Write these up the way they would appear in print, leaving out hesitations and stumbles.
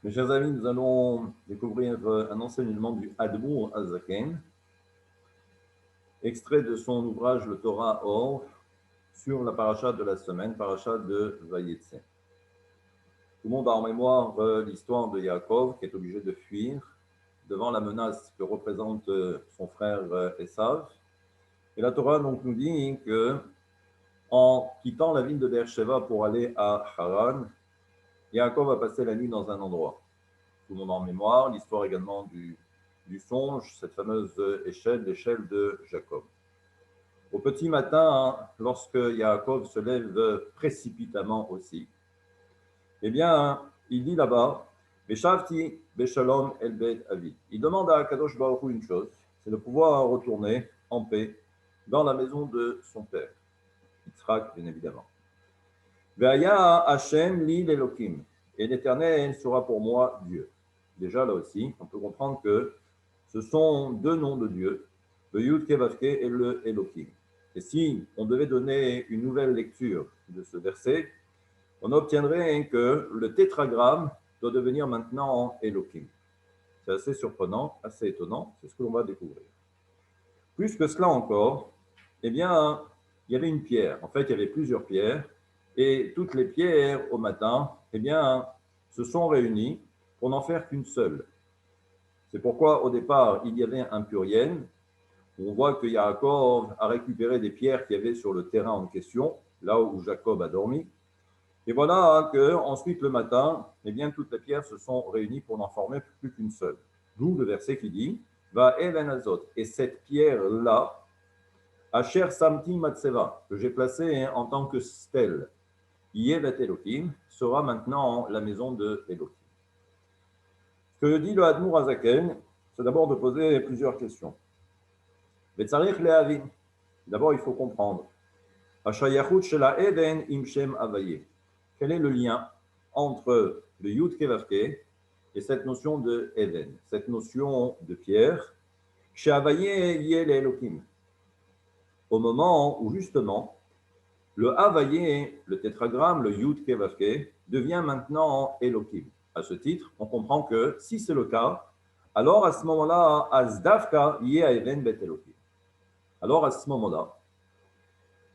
Mes chers amis, nous allons découvrir un enseignement du Admour Azaken, extrait de son ouvrage Le Torah Or sur la paracha de la semaine, paracha de Vayetse. Tout le monde a en mémoire l'histoire de Yaakov qui est obligé de fuir devant la menace que représente son frère Esav. Et la Torah donc nous dit que en quittant la ville de Beersheba pour aller à Haran, Yaakov a passé la nuit dans un endroit. Tout le monde a en mémoire l'histoire également du songe, cette fameuse échelle, l'échelle de Jacob. Au petit matin, lorsque Yaakov se lève précipitamment aussi, eh bien, il dit là-bas, Beshavti Beshalom El Bet Avi. Il demande à Kadosh Baruch Hu une chose, c'est de pouvoir retourner en paix dans la maison de son père, Yitzhak, bien évidemment. Ve'aya Hashem li l'Elokim. Et l'Éternel sera pour moi Dieu. Déjà là aussi, on peut comprendre que ce sont deux noms de Dieu, le Yud Kevavke et le Elokim. Et si on devait donner une nouvelle lecture de ce verset, on obtiendrait que le tétragramme doit devenir maintenant Elokim. C'est assez surprenant, assez étonnant, c'est ce que l'on va découvrir. Plus que cela encore, eh bien, il y avait une pierre. En fait, il y avait plusieurs pierres, et toutes les pierres, au matin, eh bien, se sont réunies pour n'en faire qu'une seule. C'est pourquoi, au départ, il y avait un pluriel. On voit que Yaakov a récupéré des pierres qu'il y avait sur le terrain en question, là où Jacob a dormi. Et voilà que ensuite le matin, eh bien, toutes les pierres se sont réunies pour n'en former plus qu'une seule. D'où le verset qui dit Va Even Azot. Et cette pierre-là, Asher Samti Matseva, que j'ai placée en tant que stèle, Yevet Elohim, sera maintenant la maison de Elohim. Ce que dit le Admour Azaken, c'est d'abord de poser plusieurs questions. Betzarich Lehavin. D'abord, il faut comprendre. Hashayachut Shela Even Imshem Avaye. Quel est le lien entre le Yud Kevavke et cette notion de Even, cette notion de pierre, chez Avaye Yel Elohim, au moment où justement le Havaye, le tétragramme, le Yud Kevavke, devient maintenant Elohim. À ce titre, on comprend que si c'est le cas, alors à ce moment-là, Azdavka Yehaven Bet Elohim. Alors à ce moment-là,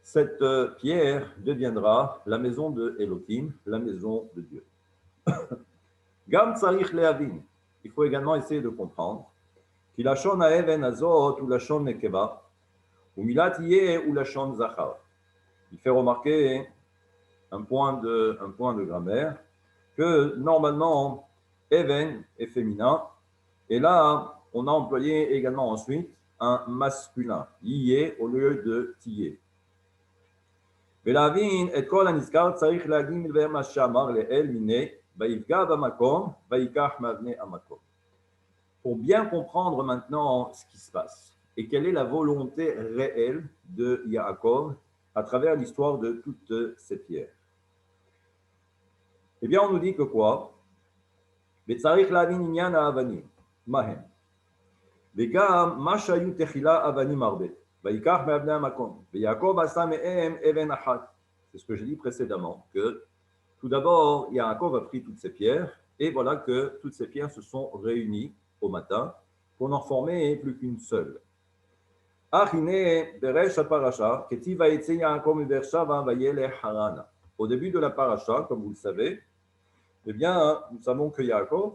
cette pierre deviendra la maison de Elohim, la maison de Dieu. Gam Tzarich Lehavin. Il faut également essayer de comprendre qu'il Lachon Haeven Azot ou Lachon Nekeva, ou Milat Yeh ou Lachon Zachar. Il fait remarquer un point de grammaire que normalement Even est féminin et là on a employé également ensuite un masculin, Yeh au lieu de Tiyeh. ולהבין את כל הנזכר צריך להגיד מה שאמר לאל מיני ויפגע במקום ויקח מאבני המקום. Pour bien comprendre maintenant ce qui se passe et quelle est la volonté réelle de Yaakov à travers l'histoire de toutes ces pierres. Eh bien, on nous dit que quoi? וצריך להבין עניין האבנים, מה הם? וגם מה שהיו תחילה אבנים הרבה, ויקח מאבני המקום, ויעקב עשה מהם אבן אחת. C'est ce que j'ai dit précédemment, que tout d'abord, Yaakov a pris toutes ces pierres, et voilà que toutes ces pierres se sont réunies au matin pour n'en former plus qu'une seule. Au début de la paracha, comme vous le savez, eh bien, nous savons que Yaakov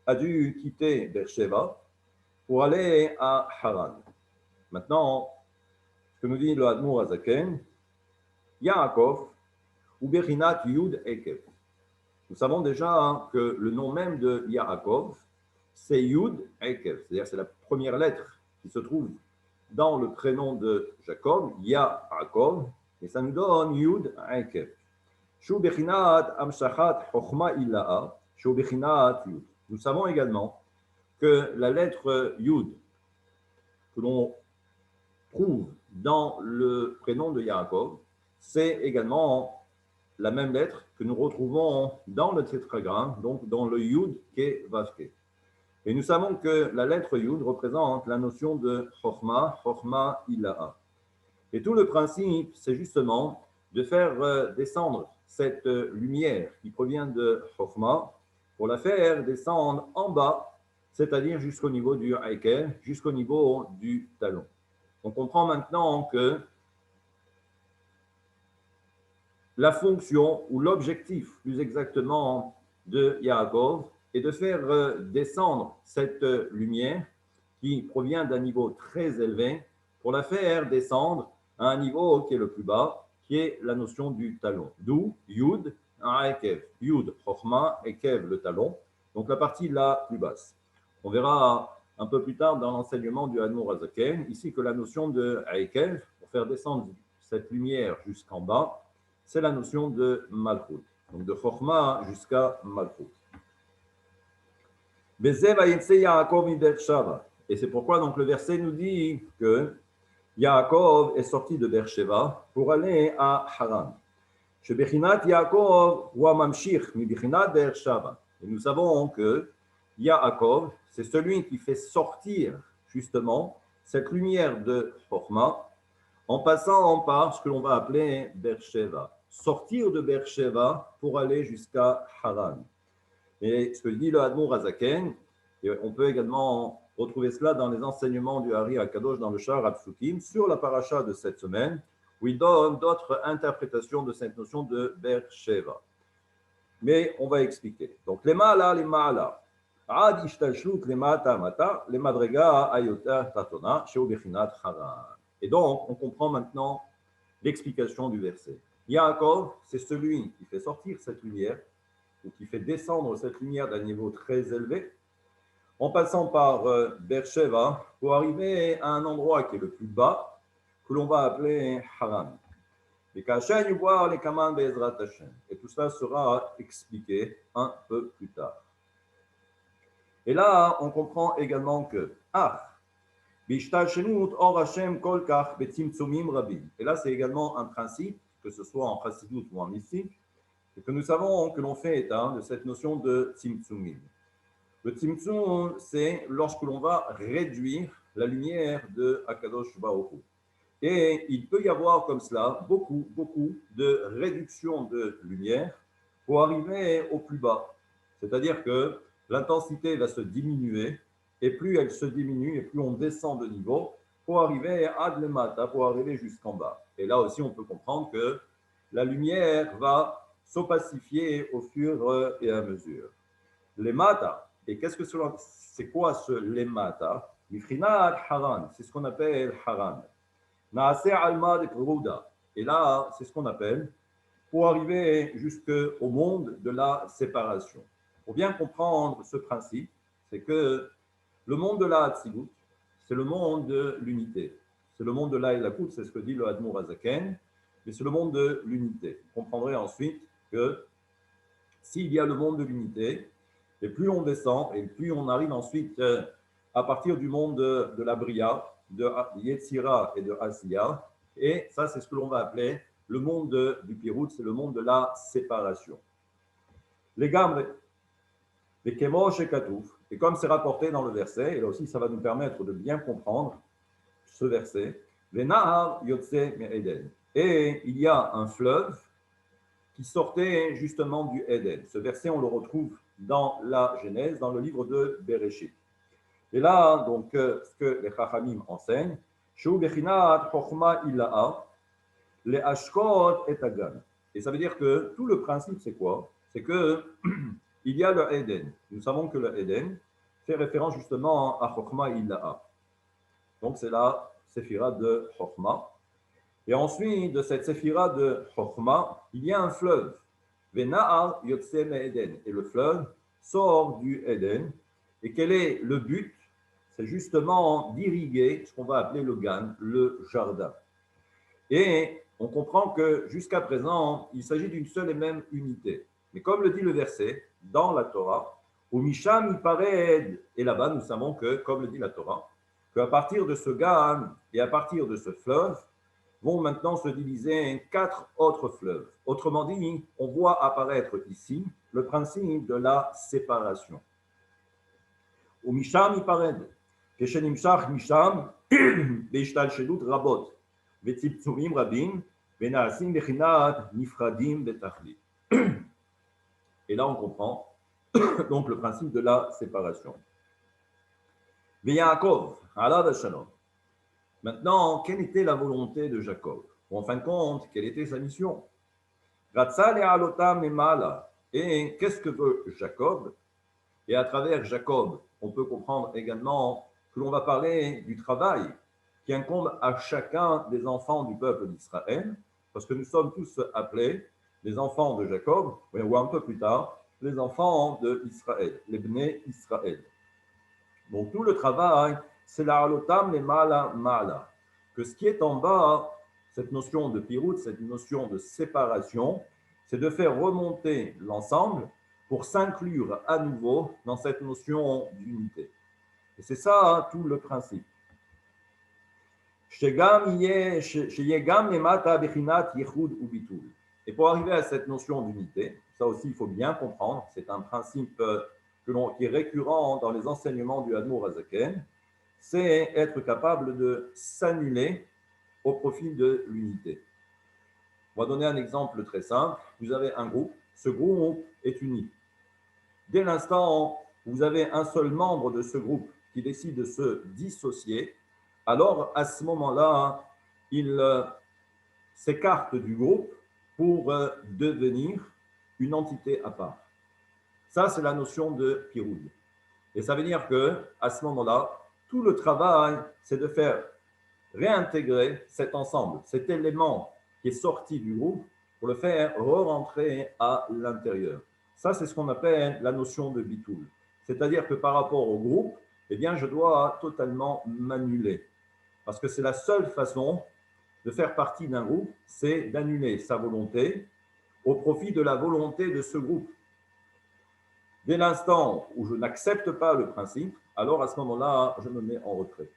a dû quitter Beersheba pour aller à Haran. Maintenant, ce que nous dit le Admour Azaken, Yaakov ou Bechinat Yud Ekev. Nous savons déjà que le nom même de Yaakov, c'est Yud Ekev, c'est-à-dire c'est la première lettre qui se trouve dans le prénom de Jacob, Yaakov, et ça nous donne Yud Ekev. Shu Bechinat Amshachat Chochma Illaha, Shu Bechinat Yud. Nous savons également que la lettre Yud, que l'on trouve dans le prénom de Yaakov, c'est également la même lettre que nous retrouvons dans le tétragramme, donc dans le Yud Kevavke. Et nous savons que la lettre Yud représente la notion de Chochma, Chochma Ilaha. Et tout le principe, c'est justement de faire descendre cette lumière qui provient de Chochma pour la faire descendre en bas, c'est-à-dire jusqu'au niveau du Aikel, jusqu'au niveau du talon. On comprend maintenant que la fonction ou l'objectif, plus exactement, de Yaakov est de faire descendre cette lumière qui provient d'un niveau très élevé pour la faire descendre à un niveau qui est le plus bas, qui est la notion du talon. D'où Yud, Ekev. Yud, Chochma, Ekev, le talon. Donc la partie la plus basse. On verra un peu plus tard dans l'enseignement du Admor Hazaken, ici que la notion de Ekev, pour faire descendre cette lumière jusqu'en bas, c'est la notion de Malchut. Donc de Chochma jusqu'à Malchut. Et c'est pourquoi donc le verset nous dit que Yaakov est sorti de Beersheba pour aller à Haran. Shebechinat Yaakov wa mamshich mi bechinat Beersheba. Et nous savons que Yaakov, c'est celui qui fait sortir justement cette lumière de Chochma en passant par ce que l'on va appeler Beersheba. Sortir de Beersheba pour aller jusqu'à Haran. Et ce que dit le Admor Hazaken, on peut également retrouver cela dans les enseignements du Hari HaKadosh dans le Shar HaPsukim sur la paracha de cette semaine, où il donne d'autres interprétations de cette notion de Beersheba. Mais on va expliquer. Donc, les ma'ala, ad ishtalshlut les mata mata, les madrega ayota tatona, sheu bechinat haran. Et donc, on comprend maintenant l'explication du verset. Yaakov, c'est celui qui fait sortir cette lumière, ou qui fait descendre cette lumière d'un niveau très élevé, en passant par Beersheba, pour arriver à un endroit qui est le plus bas, que l'on va appeler Haran. Et tout cela sera expliqué un peu plus tard. Et là, on comprend également que et là, c'est également un principe, que ce soit en Chassidut ou en mystique, que nous savons que l'on fait état de cette notion de Tzimtzumim. Le Tzimtzum, c'est lorsque l'on va réduire la lumière de Akadosh Baruch Hu. Et il peut y avoir comme cela beaucoup de réduction de lumière pour arriver au plus bas. C'est-à-dire que l'intensité va se diminuer, et plus elle se diminue, et plus on descend de niveau, pour arriver à Ad Lemata, pour arriver jusqu'en bas. Et là aussi, on peut comprendre que la lumière va s'opacifier au fur et à mesure. Lemata, et qu'est-ce que c'est quoi ce Lemata? Mifrinat Haran, c'est ce qu'on appelle Haran. Naase Alma de Pruda. Et là, c'est ce qu'on appelle pour arriver jusqu'au monde de la séparation. Pour bien comprendre ce principe, c'est que le monde de la Hatzilut, c'est le monde de l'unité. C'est le monde de la Elakut, c'est ce que dit le Admor Hazaken, mais c'est le monde de l'unité. Vous comprendrez ensuite que s'il y a le monde de l'unité, et plus on descend, et plus on arrive ensuite à partir du monde de la Bria, de Yetzira et de Asiya, et ça c'est ce que l'on va appeler le monde du Pirout, c'est le monde de la séparation. Les gamres, les Kemosh et Katouf, et comme c'est rapporté dans le verset, et là aussi ça va nous permettre de bien comprendre ce verset, les Nahar Yotse Me'eden. Et il y a un fleuve qui sortait justement du Éden. Ce verset, on le retrouve dans la Genèse, dans le livre de Bereshit. Et là, donc, ce que les Chachamim enseignent, Shu Bechinat Chochma Ilaha, les Ashkot et Agan. Et ça veut dire que tout le principe, c'est quoi? C'est que il y a le Éden. Nous savons que le Éden fait référence justement à Chochma Ilaha. Donc, c'est la séphira de Chochma. Et ensuite, de cette séphira de Chochma, il y a un fleuve. Vena'ar Yotse Me'eden. Et le fleuve sort du Éden. Et quel est le but? C'est justement d'irriguer ce qu'on va appeler le Gan, le jardin. Et on comprend que jusqu'à présent, il s'agit d'une seule et même unité. Mais comme le dit le verset dans la Torah, au Misham Ipared, et là-bas nous savons que, comme le dit la Torah, qu'à partir de ce Gan et à partir de ce fleuve, vont maintenant se diviser en 4 autres fleuves. Autrement dit, on voit apparaître ici le principe de la séparation. Au Misham Ipared, Keshenimshach Misham, Beishtalshelut Rabot, Vetziptsurim Rabim, Venaasim Bechinat Nifradim Betachlit. Et là, on comprend Donc le principe de la séparation. Yaakov, alav shalom. Maintenant, quelle était la volonté de Jacob? En fin de compte, quelle était sa mission? Et qu'est-ce que veut Jacob? Et à travers Jacob, on peut comprendre également que l'on va parler du travail qui incombe à chacun des enfants du peuple d'Israël, parce que nous sommes tous appelés les enfants de Jacob, ou un peu plus tard, les enfants d'Israël, les Bnei Israël. Donc tout le travail, c'est la halotam les mala mala, que ce qui est en bas, cette notion de pirout, cette notion de séparation, c'est de faire remonter l'ensemble pour s'inclure à nouveau dans cette notion d'unité. Et c'est ça tout le principe. Et pour arriver à cette notion d'unité, ça aussi il faut bien comprendre, c'est un principe qui est récurrent dans les enseignements du Admour Hazaken, c'est être capable de s'annuler au profit de l'unité. On va donner un exemple très simple. Vous avez un groupe, ce groupe est uni. Dès l'instant où vous avez un seul membre de ce groupe qui décide de se dissocier, alors à ce moment-là, il s'écarte du groupe pour devenir une entité à part. Ça, c'est la notion de piroud. Et ça veut dire qu'à ce moment-là, tout le travail, c'est de faire réintégrer cet ensemble, cet élément qui est sorti du groupe pour le faire re-rentrer à l'intérieur. Ça, c'est ce qu'on appelle la notion de bitoul. C'est-à-dire que par rapport au groupe, eh bien, je dois totalement m'annuler. Parce que c'est la seule façon de faire partie d'un groupe, c'est d'annuler sa volonté au profit de la volonté de ce groupe. Dès l'instant où je n'accepte pas le principe, alors à ce moment-là, je me mets en retrait.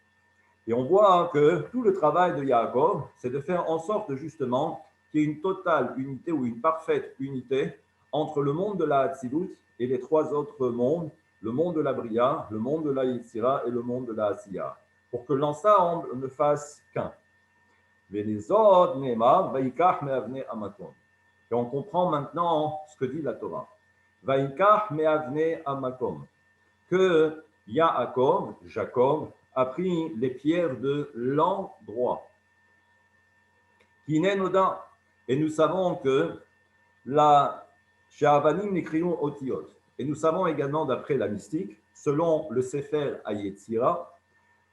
Et on voit que tout le travail de Yaakov, c'est de faire en sorte justement qu'il y ait une totale unité ou une parfaite unité entre le monde de la Hatzilut et les trois autres mondes, le monde de la Bria, le monde de la Yitzira et le monde de la Asiya, pour que l'ensemble ne fasse qu'un. Et on comprend maintenant ce que dit la Torah. Vaikach me'avne amakom, que Yaakov, Jacob, a pris les pierres de l'endroit. Kinenoda, et nous savons que la Sha'avanim n'écrions Otiot. Et nous savons également, d'après la mystique, selon le Sefer Hayetzira,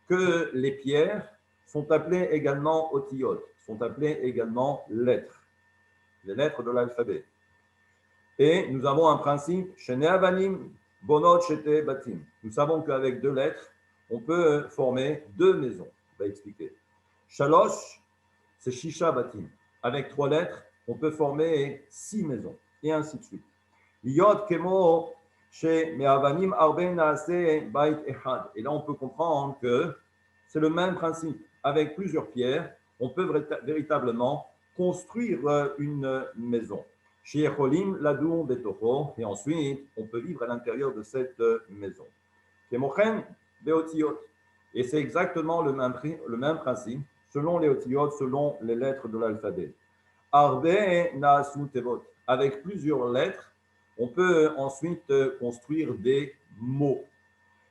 que les pierres sont appelées également Otiot, sont appelées également lettres, les lettres de l'alphabet. Et nous avons un principe, Sheneavanim Bonot Shete Batim. Nous savons qu'avec deux lettres, on peut former deux maisons. On va expliquer. Shalosh, c'est Shisha Batim. Avec trois lettres, on peut former 6 maisons, et ainsi de suite. Yod Kemo, chez Meavanim Arbe Naase Bait Echad. Et là, on peut comprendre que c'est le même principe. Avec plusieurs pierres, on peut véritablement construire une maison. Chez Echolim, Ladoum Betocho, et ensuite, on peut vivre à l'intérieur de cette maison. Kemochem Beotiot. Et c'est exactement le même principe, selon les Otiot, selon les lettres de l'alphabet. Arbe Naasu Tevot. Avec plusieurs lettres, on peut ensuite construire des mots.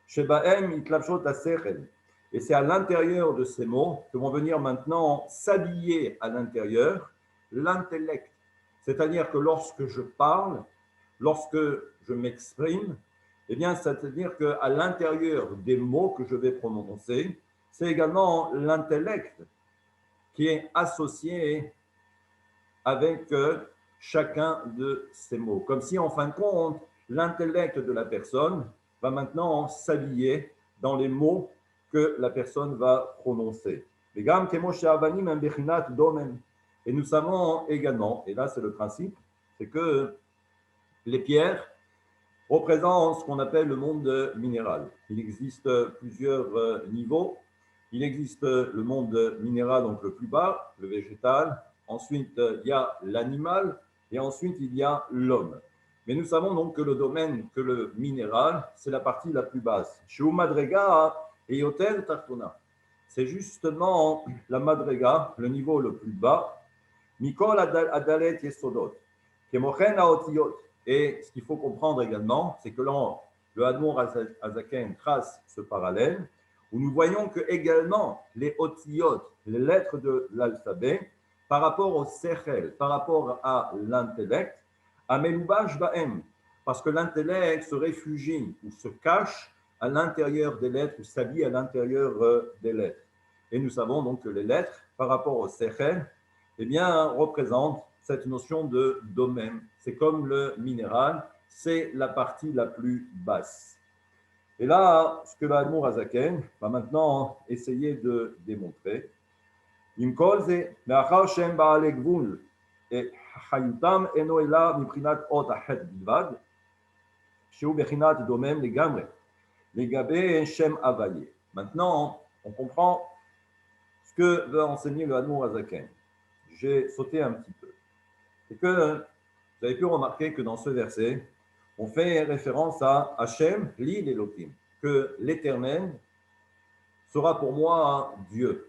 Shebaem Itlapshot Asechel. Et c'est à l'intérieur de ces mots que vont venir maintenant s'habiller à l'intérieur l'intellect. C'est-à-dire que lorsque je parle, lorsque je m'exprime, eh bien, c'est-à-dire qu'à l'intérieur des mots que je vais prononcer, c'est également l'intellect qui est associé avec chacun de ces mots. Comme si, en fin de compte, l'intellect de la personne va maintenant s'habiller dans les mots que la personne va prononcer. Et nous savons également, et là c'est le principe, c'est que les pierres représentent ce qu'on appelle le monde minéral. Il existe plusieurs niveaux. Il existe le monde minéral, donc le plus bas, le végétal. Ensuite, il y a l'animal et ensuite, il y a l'homme. Mais nous savons donc que le domaine, que le minéral, c'est la partie la plus basse. Chez Madrega et Yotel Tartona. C'est justement la Madrega, le niveau le plus bas. Mikol Adalet Yesodot. Kemochen Aotiyot. Et ce qu'il faut comprendre également, c'est que là, le Hadmour Azaken trace ce parallèle, où nous voyons que également les otiyot, les lettres de l'alphabet, par rapport au sechel, par rapport à l'intellect, à Meloubash Baem, parce que l'intellect se réfugie ou se cache à l'intérieur des lettres ou s'habille à l'intérieur des lettres. Et nous savons donc que les lettres, par rapport au sechel, eh bien, représentent cette notion de domaine. C'est comme le minéral, c'est la partie la plus basse. Et là, ce que l'Admour Azaken va maintenant essayer de démontrer, Imkol זה מאחר שהם בעלי גבול, חיותם אינו אלא מבחינת אות החטא בלבד, שהוא בחינת דומם לגמרי, לגבי שם הוויה. Maintenant, on comprend ce que veut enseigner le Admour Azaken. J'ai sauté un petit peu. C'est que vous avez pu remarquer que dans ce verset, on fait référence à Hachem, l'île Elohim, que l'Éternel sera pour moi Dieu.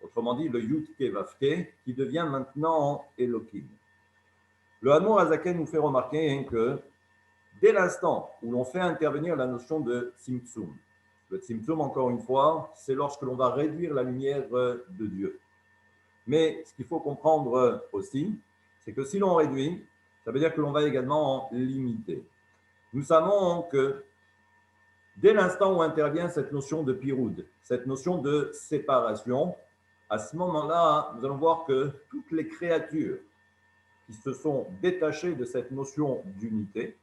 Autrement dit, le Yud-Ke Vav-Ke, qui devient maintenant Elohim. Le Hadmour Azaken nous fait remarquer que dès l'instant où l'on fait intervenir la notion de Tzimtzum, le Tzimtzum, encore une fois, c'est lorsque l'on va réduire la lumière de Dieu. Mais ce qu'il faut comprendre aussi, c'est que si l'on réduit, ça veut dire que l'on va également limiter. Nous savons que dès l'instant où intervient cette notion de piroud, cette notion de séparation, à ce moment-là, nous allons voir que toutes les créatures qui se sont détachées de cette notion d'unité,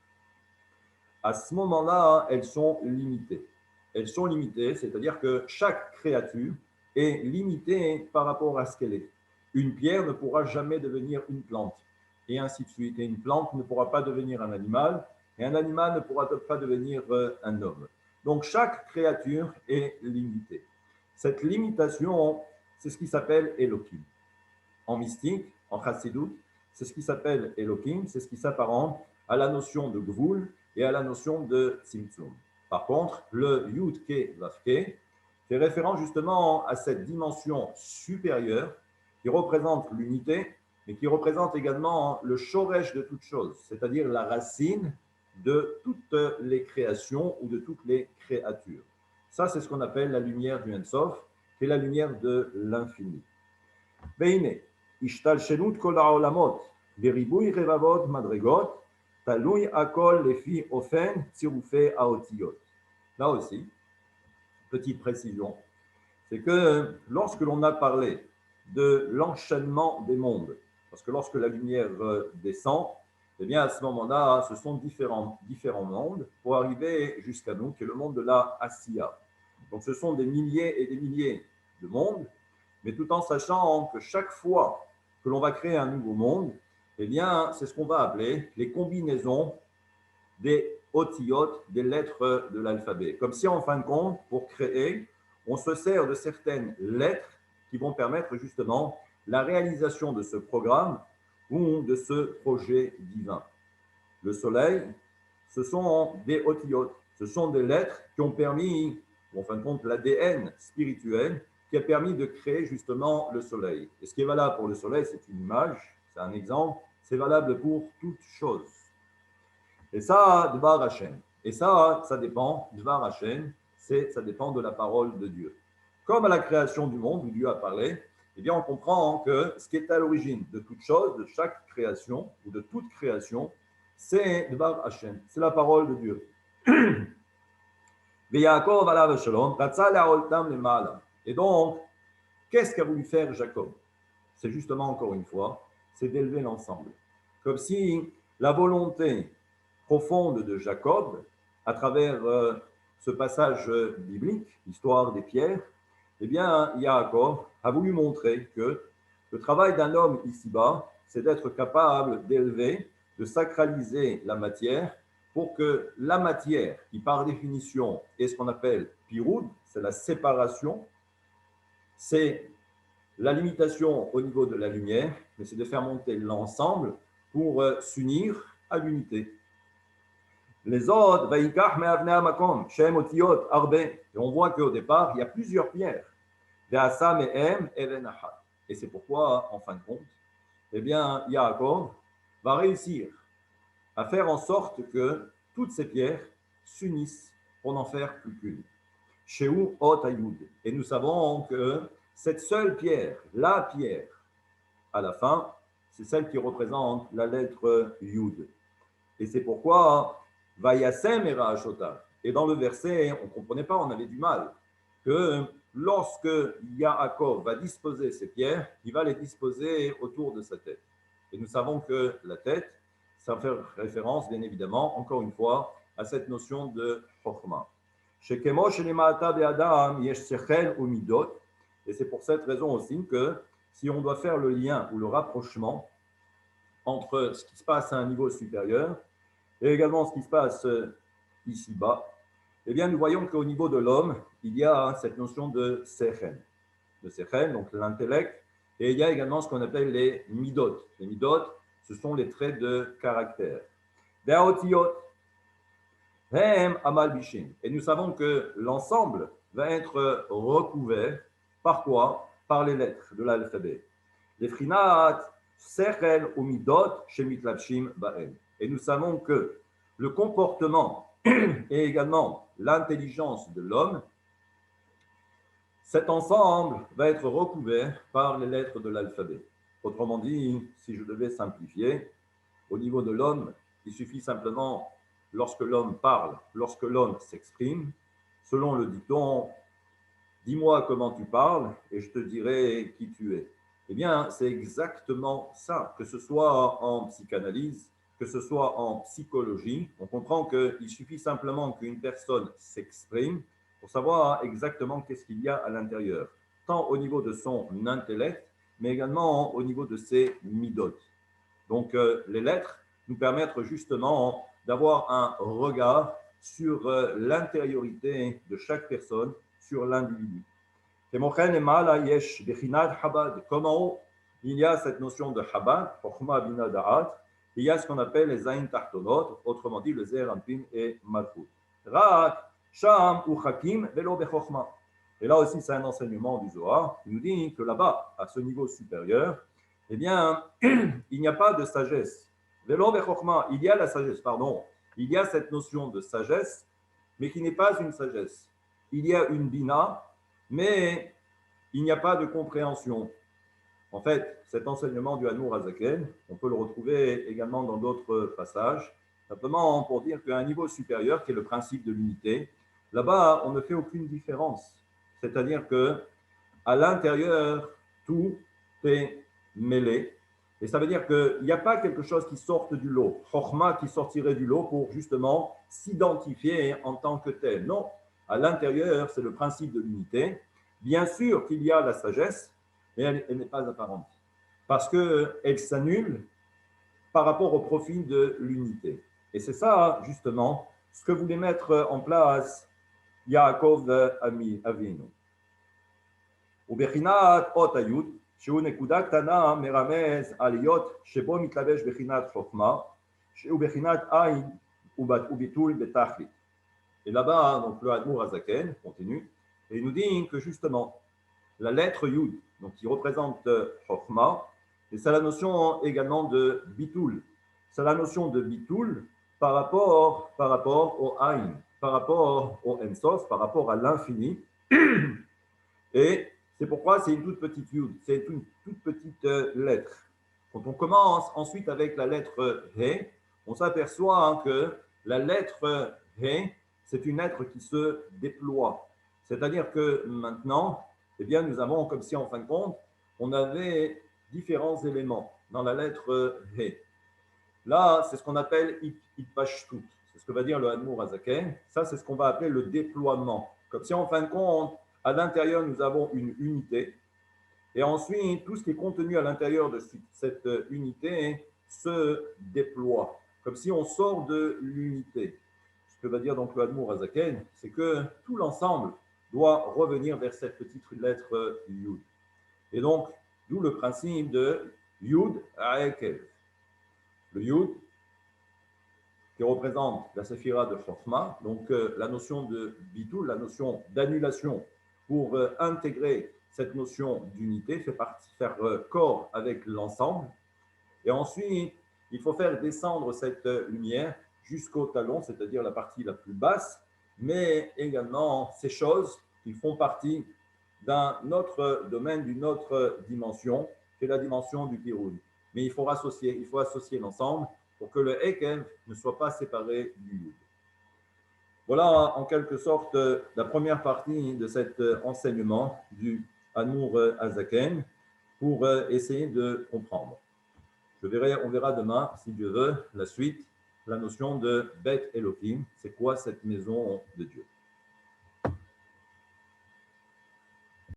à ce moment-là, elles sont limitées. Elles sont limitées, c'est-à-dire que chaque créature est limitée par rapport à ce qu'elle est. Une pierre ne pourra jamais devenir une plante, et ainsi de suite. Et une plante ne pourra pas devenir un animal, et un animal ne pourra pas devenir un homme. Donc chaque créature est limitée. Cette limitation, c'est ce qui s'appelle Elohim. En mystique, en chassidut, c'est ce qui s'appelle Elohim, c'est ce qui s'apparente à la notion de Gvul et à la notion de Tzimtzum. Par contre, le Yud-Ke Vav-Ke fait référence justement à cette dimension supérieure qui représente l'unité, mais qui représente également le shoresh de toute chose, c'est-à-dire la racine de toutes les créations ou de toutes les créatures. Ça, c'est ce qu'on appelle la lumière du Ein-Sof, qui est la lumière de l'infini. והנה, השתלשלות כל העולמות וריבוי רבבות מדרגות, תלוי הכל לפי אופן צירופי האותיות. Là aussi, petite précision, c'est que lorsque l'on a parlé de l'enchaînement des mondes, parce que lorsque la lumière descend, eh bien à ce moment-là, ce sont différents mondes pour arriver jusqu'à nous, qui est le monde de la Asiya. Donc ce sont des milliers et des milliers de mondes, mais tout en sachant que chaque fois que l'on va créer un nouveau monde, eh bien c'est ce qu'on va appeler les combinaisons des otiyot, des lettres de l'alphabet. Comme si en fin de compte, pour créer, on se sert de certaines lettres qui vont permettre justement la réalisation de ce programme ou de ce projet divin. Le soleil, ce sont des otiyot, ce sont des lettres qui ont permis, en fin de compte, l'ADN spirituel qui a permis de créer justement le soleil. Et ce qui est valable pour le soleil, c'est une image, c'est un exemple, c'est valable pour toute chose. Et ça, Dvar Hashem. Et ça dépend, Dvar Hashem, ça dépend de la parole de Dieu. Comme à la création du monde, où Dieu a parlé, eh bien, on comprend que ce qui est à l'origine de toute chose, de chaque création, ou de toute création, c'est Dvar Hashem, c'est la parole de Dieu. Et donc, qu'est-ce qu'a voulu faire Jacob? C'est justement, encore une fois, c'est d'élever l'ensemble. Comme si la volonté profonde de Jacob, à travers ce passage biblique, l'histoire des pierres, eh bien, Yaakov a voulu montrer que le travail d'un homme ici-bas, c'est d'être capable d'élever, de sacraliser la matière pour que la matière, qui par définition est ce qu'on appelle piroud, c'est la séparation, c'est la limitation au niveau de la lumière, mais c'est de faire monter l'ensemble pour s'unir à l'unité. Les autres, et on voit qu'au départ, il y a plusieurs pierres. Et c'est pourquoi, en fin de compte, eh bien, Yaakov va réussir à faire en sorte que toutes ces pierres s'unissent pour n'en faire plus qu'une. Shehu Ot Ayud. Et nous savons que cette seule pierre, la pierre, à la fin, c'est celle qui représente la lettre Yud. Et c'est pourquoi Vayasem et Ra'ashota. Et dans le verset, on ne comprenait pas, on avait du mal, que lorsque Yaakov va disposer ses pierres, il va les disposer autour de sa tête. Et nous savons que la tête, ça fait référence, bien évidemment, encore une fois, à cette notion de Chokhmah. Et c'est pour cette raison aussi que si on doit faire le lien ou le rapprochement entre ce qui se passe à un niveau supérieur et également ce qui se passe ici-bas, eh bien, nous voyons qu'au niveau de l'homme, il y a cette notion de sechel, donc l'intellect, et il y a également ce qu'on appelle les midot. Les midot, ce sont les traits de caractère. Et nous savons que l'ensemble va être recouvert par quoi? Par les lettres de l'alphabet. Les frinat, sechel ou midot, shemitlapshim ba'en. Et nous savons que le comportement et également l'intelligence de l'homme, cet ensemble va être recouvert par les lettres de l'alphabet. Autrement dit, si je devais simplifier, au niveau de l'homme, il suffit simplement, lorsque l'homme parle, lorsque l'homme s'exprime, selon le dicton, dis-moi comment tu parles et je te dirai qui tu es. Eh bien, c'est exactement ça, que ce soit en psychanalyse, que ce soit en psychologie. On comprend qu'il suffit simplement qu'une personne s'exprime pour savoir exactement qu'est-ce qu'il y a à l'intérieur, tant au niveau de son intellect, mais également au niveau de ses midot. Donc, les lettres nous permettent justement d'avoir un regard sur l'intériorité de chaque personne, sur l'individu. Comment il y a cette notion de Chabad, Chokhmah Bina Da'at, il y a ce qu'on appelle les Zayin Tartonot, autrement dit le Zer Anpin et Malchut. Rak, Sham ou Hakim, Velo Bechokhmah. Et là aussi, c'est un enseignement du Zohar qui nous dit que là-bas, à ce niveau supérieur, eh bien, il n'y a pas de sagesse. Velo Bechokhmah, il y a la sagesse, pardon. Il y a cette notion de sagesse, mais qui n'est pas une sagesse. Il y a une Bina, mais il n'y a pas de compréhension. En fait, cet enseignement du Admour Hazaken, on peut le retrouver également dans d'autres passages, simplement pour dire qu'à un niveau supérieur, qui est le principe de l'unité, là-bas, on ne fait aucune différence. C'est-à-dire que à l'intérieur, tout est mêlé. Et ça veut dire qu'il n'y a pas quelque chose qui sorte du lot, Chokhmah qui sortirait du lot pour justement s'identifier en tant que tel. Non, à l'intérieur, c'est le principe de l'unité. Bien sûr qu'il y a la sagesse, mais elle n'est pas apparente, parce qu'elle s'annule par rapport au profit de l'unité. Et c'est ça, justement, ce que voulait mettre en place Yaakov Avinu. ובחינת אות היוד, שהוא נקודה קטנה מרמז על היות שבו מתלבש בחינת חוכמה, שהוא בחינת עין וביטול בתכלית. Et là-bas, donc le Admour Hazaken continue, et il nous dit que justement, la lettre Yud, donc qui représente Chokhmah, et c'est la notion également de Bitul. C'est la notion de Bitul par rapport au Aïn, par rapport au Ensof, par rapport à l'infini. Et c'est pourquoi c'est une toute petite Yud, c'est une toute petite lettre. Quand on commence ensuite avec la lettre He, on s'aperçoit que la lettre He, c'est une lettre qui se déploie. C'est-à-dire que maintenant, eh bien, nous avons, comme si en fin de compte, on avait différents éléments dans la lettre He. Là, c'est ce qu'on appelle Itpashtut. C'est ce que va dire le Admour Hazaken. Ça, c'est ce qu'on va appeler le déploiement. Comme si en fin de compte, à l'intérieur, nous avons une unité. Et ensuite, tout ce qui est contenu à l'intérieur de cette unité se déploie. Comme si on sort de l'unité. Ce que va dire donc le Admour Hazaken, c'est que tout l'ensemble doit revenir vers cette petite lettre Yud. Et donc, d'où le principe de Yud Aekev. Le Yud, qui représente la séphira de Chokhmah, donc la notion de Bitul, la notion d'annulation, pour intégrer cette notion d'unité, faire corps avec l'ensemble. Et ensuite, Il faut faire descendre cette lumière jusqu'au talon, c'est-à-dire la partie la plus basse, mais également ces choses qui font partie d'un autre domaine, d'une autre dimension, qui est la dimension du Kiroun. Mais il faut associer l'ensemble pour que le Ekev ne soit pas séparé du Yud. Voilà en quelque sorte la première partie de cet enseignement du Anour Azaken pour essayer de comprendre. On verra demain, si Dieu veut, la suite, la notion de Bet Elohim. C'est quoi cette maison de Dieu?